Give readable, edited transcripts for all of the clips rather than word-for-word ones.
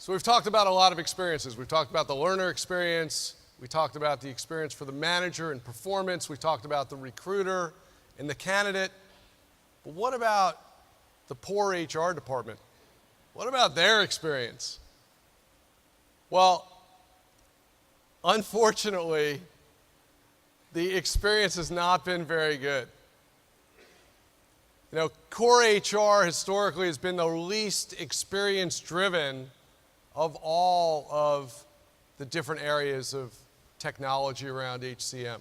So we've talked about a lot of experiences. We've talked about the learner experience. We talked about the experience for the manager and performance. We talked about the recruiter and the candidate. But what about the poor HR department? What about their experience? Well, unfortunately, the experience has not been very good. You know, core HR historically has been the least experience-driven of all of the different areas of technology around HCM.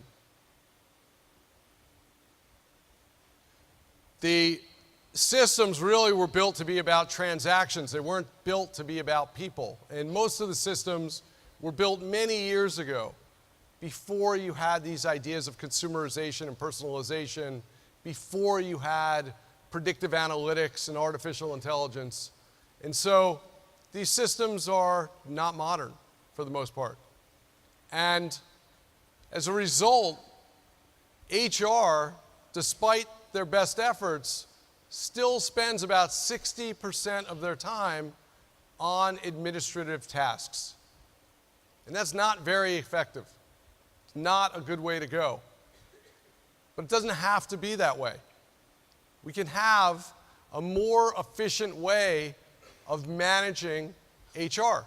The systems really were built to be about transactions. They weren't built to be about people. And most of the systems were built many years ago, before you had these ideas of consumerization and personalization, before you had predictive analytics and artificial intelligence. And so these systems are not modern for the most part. And as a result, HR, despite their best efforts, still spends about 60% of their time on administrative tasks. And that's not very effective. It's not a good way to go. But it doesn't have to be that way. We can have a more efficient way of managing HR.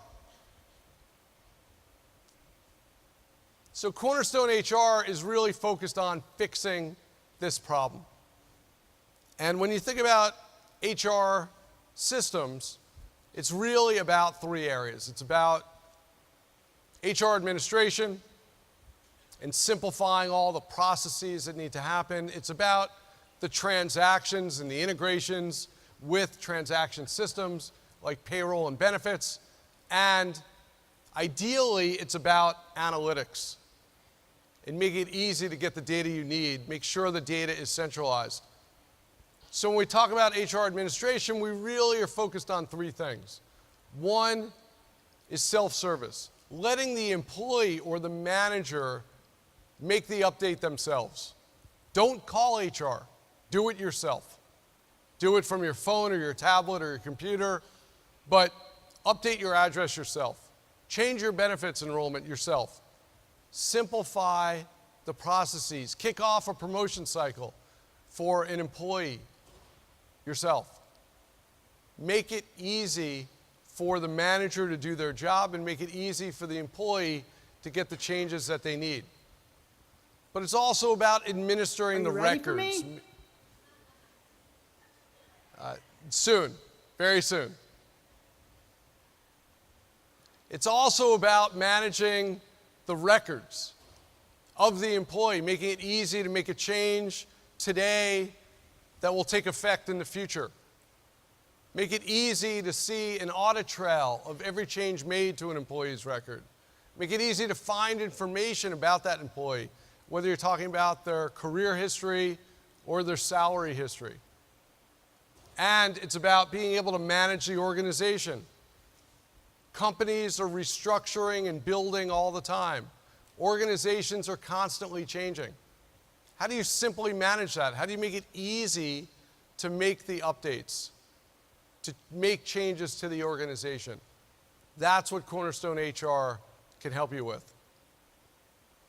So Cornerstone HR is really focused on fixing this problem. And when you think about HR systems, it's really about three areas. It's about HR administration and simplifying all the processes that need to happen. It's about the transactions and the integrations with transaction systems like payroll and benefits. And ideally, it's about analytics and make it easy to get the data you need, make sure the data is centralized. So when we talk about HR administration, we really are focused on three things. One is self-service, letting the employee or the manager make the update themselves. Don't call HR, do it yourself. Do it from your phone or your tablet or your computer, but update your address yourself. Change your benefits enrollment yourself. Simplify the processes. Kick off a promotion cycle for an employee yourself. Make it easy for the manager to do their job and make it easy for the employee to get the changes that they need. But it's also about administering the records. Soon, very soon. It's also about managing the records of the employee, making it easy to make a change today that will take effect in the future. Make it easy to see an audit trail of every change made to an employee's record. Make it easy to find information about that employee, whether you're talking about their career history or their salary history. And it's about being able to manage the organization. Companies are restructuring and building all the time. Organizations are constantly changing. How do you simply manage that? How do you make it easy to make the updates, to make changes to the organization? That's what Cornerstone HR can help you with.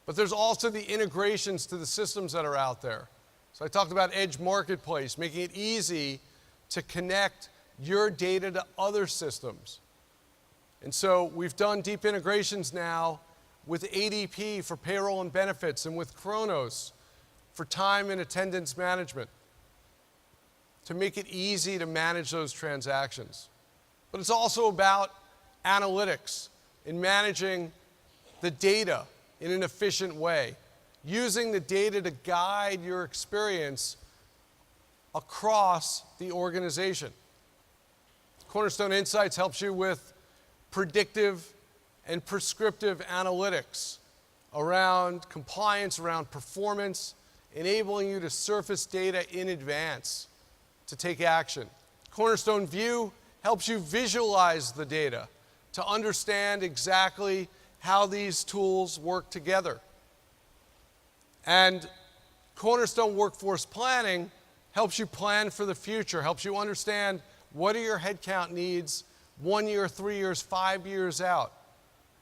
But there's also the integrations to the systems that are out there. So I talked about Edge Marketplace, making it easy to connect your data to other systems. And so we've done deep integrations now with ADP for payroll and benefits and with Kronos for time and attendance management to make it easy to manage those transactions. But it's also about analytics and managing the data in an efficient way, using the data to guide your experience across the organization. Cornerstone Insights helps you with predictive and prescriptive analytics around compliance, around performance, enabling you to surface data in advance to take action. Cornerstone View helps you visualize the data to understand exactly how these tools work together. And Cornerstone Workforce Planning helps you plan for the future, helps you understand what are your headcount needs, 1 year, 3 years, 5 years out.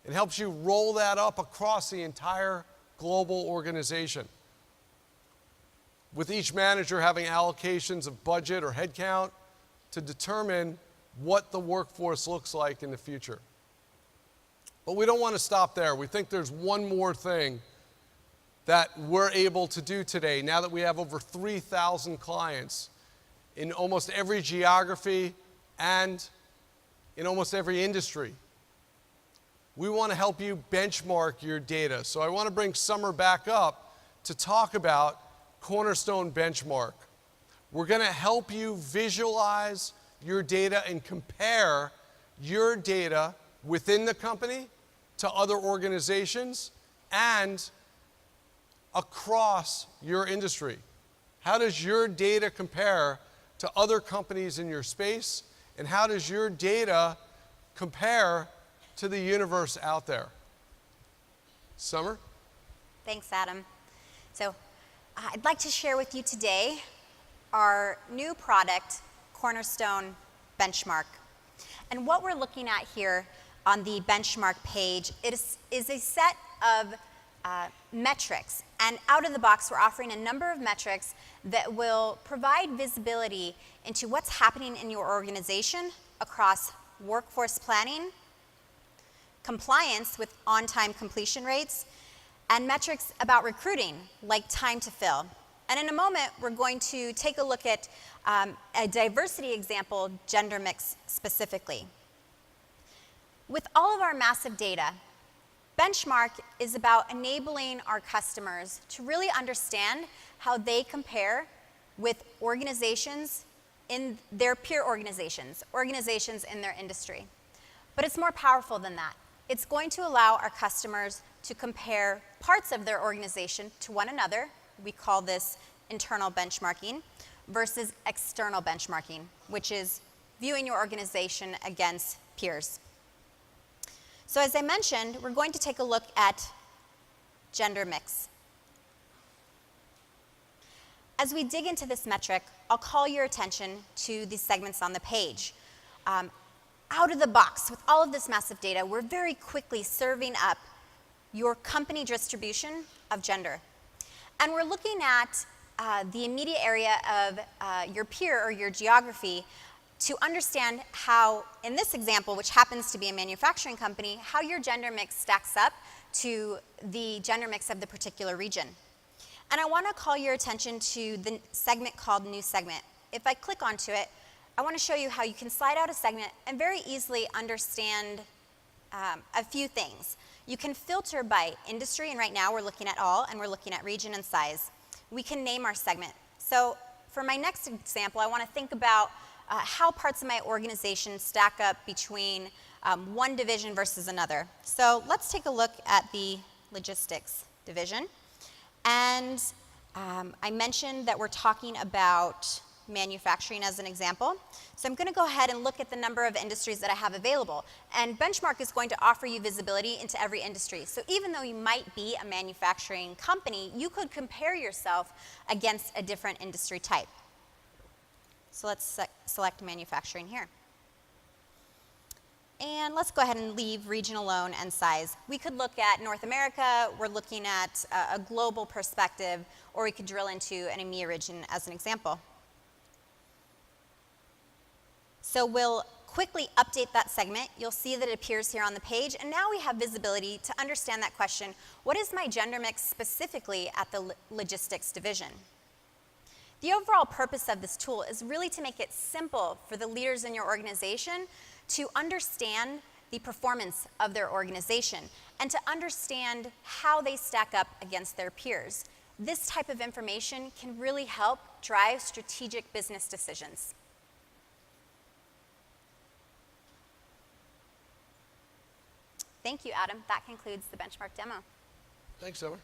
It helps you roll that up across the entire global organization, with each manager having allocations of budget or headcount to determine what the workforce looks like in the future. But we don't want to stop there. We think there's one more thing that we're able to do today, now that we have over 3,000 clients in almost every geography and in almost every industry. We want to help you benchmark your data. So I want to bring Summer back up to talk about Cornerstone Benchmark. We're going to help you visualize your data and compare your data within the company to other organizations and across your industry. How does your data compare to other companies in your space? And how does your data compare to the universe out there? Summer? Thanks, Adam. So I'd like to share with you today our new product, Cornerstone Benchmark. And what we're looking at here on the benchmark page is a set of metrics. And out of the box, we're offering a number of metrics that will provide visibility into what's happening in your organization across workforce planning, compliance with on-time completion rates, and metrics about recruiting, like time to fill. And in a moment, we're going to take a look at a diversity example, gender mix specifically. With all of our massive data, Benchmark is about enabling our customers to really understand how they compare with organizations in their peer organizations in their industry. But it's more powerful than that. It's going to allow our customers to compare parts of their organization to one another. We call this internal benchmarking versus external benchmarking, which is viewing your organization against peers. So as I mentioned, we're going to take a look at gender mix. As we dig into this metric, I'll call your attention to the segments on the page. Out of the box, with all of this massive data, we're very quickly serving up your company distribution of gender. And we're looking at the immediate area of your peer or your geography to understand how, in this example, which happens to be a manufacturing company, how your gender mix stacks up to the gender mix of the particular region. And I want to call your attention to the segment called New Segment. If I click onto it, I want to show you how you can slide out a segment and very easily understand a few things. You can filter by industry, and right now we're looking at all, and we're looking at region and size. We can name our segment. So for my next example, I want to think about how parts of my organization stack up between one division versus another. So let's take a look at the logistics division. And I mentioned that we're talking about manufacturing as an example. So I'm going to go ahead and look at the number of industries that I have available. And Benchmark is going to offer you visibility into every industry. So even though you might be a manufacturing company, you could compare yourself against a different industry type. So let's select manufacturing here. And let's go ahead and leave region alone and size. We could look at North America, we're looking at a global perspective, or we could drill into an EMEA region as an example. So we'll quickly update that segment. You'll see that it appears here on the page, and now we have visibility to understand that question, what is my gender mix specifically at the logistics division? The overall purpose of this tool is really to make it simple for the leaders in your organization to understand the performance of their organization and to understand how they stack up against their peers. This type of information can really help drive strategic business decisions. Thank you, Adam. That concludes the benchmark demo. Thanks, Summer.